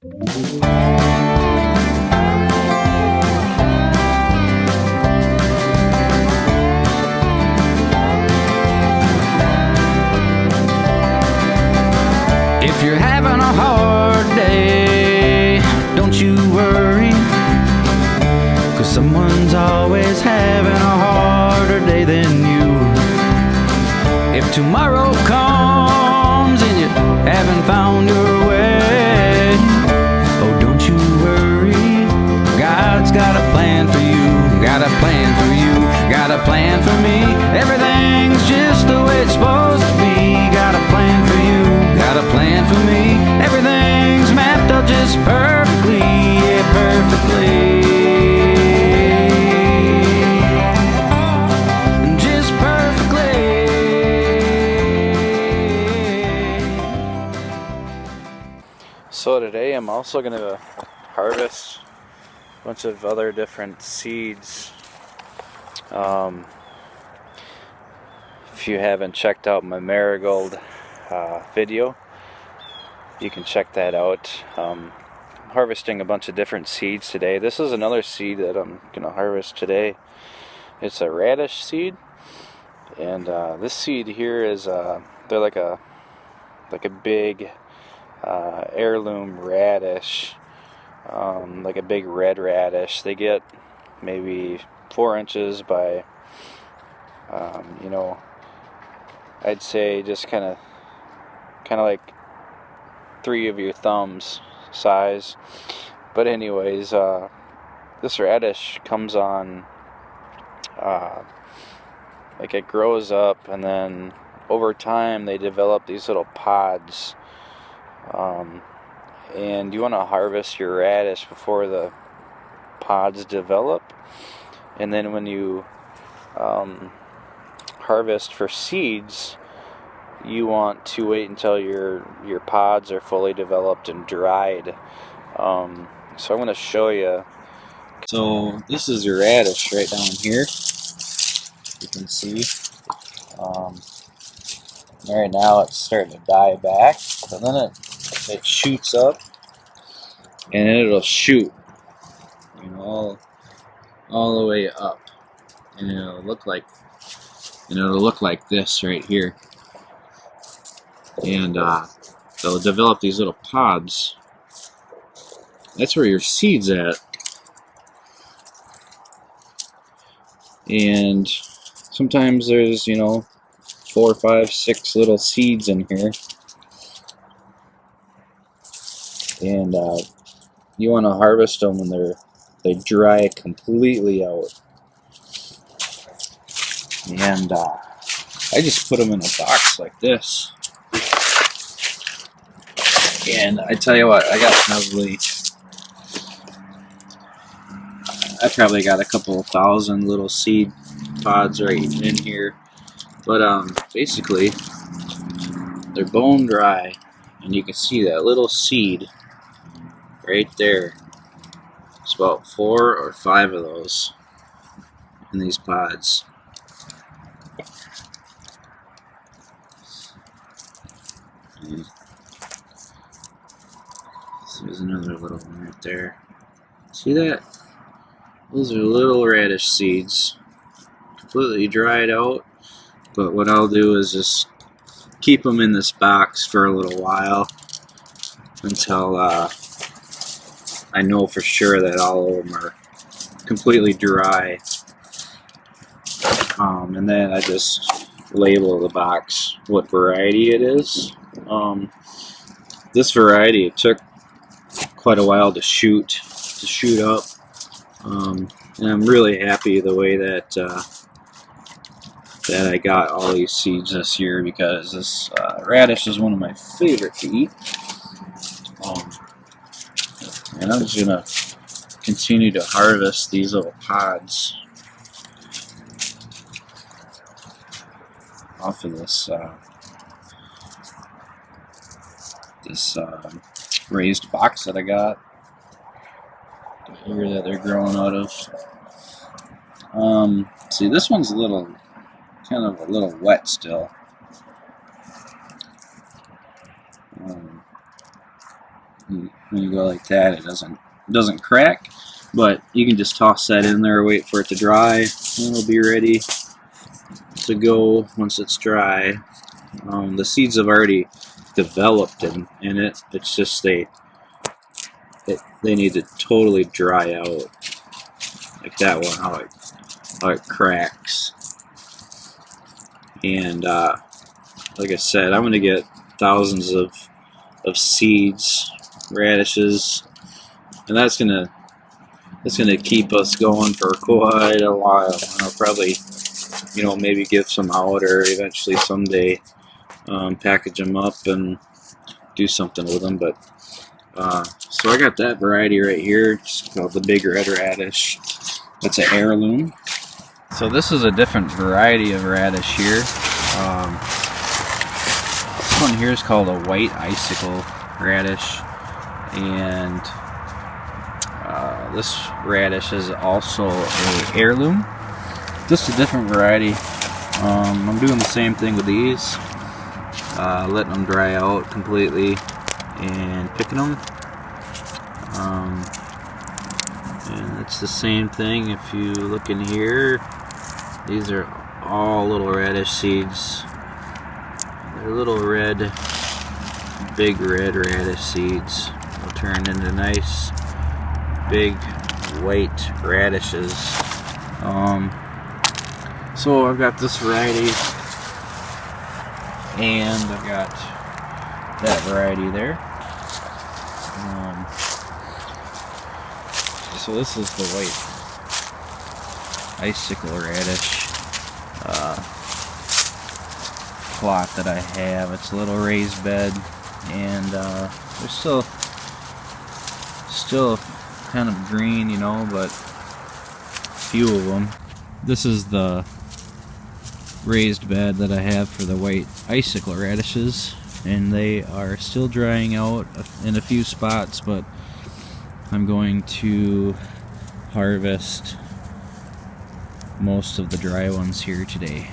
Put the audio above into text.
If you're having a hard day, don't you worry, 'cause someone's always having a harder day than you. If tomorrow comes and you haven't found your way, oh, don't you worry, God's got a plan for you, got a plan for you, got a plan for me. Everything's just the way it's supposed to be. Got a plan for you, got a plan for me. Everything's mapped out just perfectly, yeah, perfectly. Just perfectly. So today I'm also going to harvest a bunch of other different seeds. If you haven't checked out my marigold video, you can check that out. I'm harvesting a bunch of different seeds today. This is another seed that I'm going to harvest today. It's a radish seed, and this seed here is they're like a big heirloom radish, like a big red radish. They get maybe 4 inches by I'd say just kind of like 3 of your thumbs size. But anyways, this radish comes on like it grows up, and then over time they develop these little pods, and you want to harvest your radish before the pods develop. And then when you harvest for seeds, you want to wait until your pods are fully developed and dried. So I'm going to show you. So this is your radish right down here. You can see. Right now it's starting to die back, and then it shoots up, and it'll shoot, all the way up, and it'll look like this right here. And they'll develop these little pods. That's where your seed's at. And sometimes there's 4, 5, 6 little seeds in here, and you want to harvest them when they dry completely out. And I just put them in a box like this. And I tell you what, I probably got a couple of thousand little seed pods right in here. But basically, they're bone dry, and you can see that little seed right there. It's about 4 or 5 of those in these pods. There's another little one right there. See that? Those are little radish seeds, completely dried out. But what I'll do is just keep them in this box for a little while until I know for sure that all of them are completely dry. And then I just label the box what variety it is. This variety, it took quite a while to shoot up, and I'm really happy the way that I got all these seeds this year, because this radish is one of my favorite to eat. And I'm just gonna continue to harvest these little pods off of this raised box that I got here that they're growing out of. See, this one's kind of a little wet still. And when you go like that, it doesn't crack. But you can just toss that in there, wait for it to dry, and it'll be ready to go once it's dry. The seeds have already developed in it. It's just they need to totally dry out, like that one, how it cracks. And like I said, I'm gonna get thousands of seeds, radishes, and that's gonna keep us going for quite a while. And I'll probably, maybe give some out, or eventually someday package them up and do something with them. But so I got that variety right here. It's called the Big Red Radish. It's an heirloom. So this is a different variety of radish here. This one here is called a white icicle radish, and this radish is also a heirloom, just a different variety. I'm doing the same thing with these, letting them dry out completely and picking them. And it's the same thing. If you look in here, these are all little radish seeds. They're little red, big red radish seeds. They'll turn into nice big white radishes. So I've got this variety, and I've got that variety there. So this is the white icicle radish plot that I have. It's a little raised bed, and there's still kind of green, but few of them. This is the raised bed that I have for the white icicle radishes, and they are still drying out in a few spots, but I'm going to harvest most of the dry ones here today.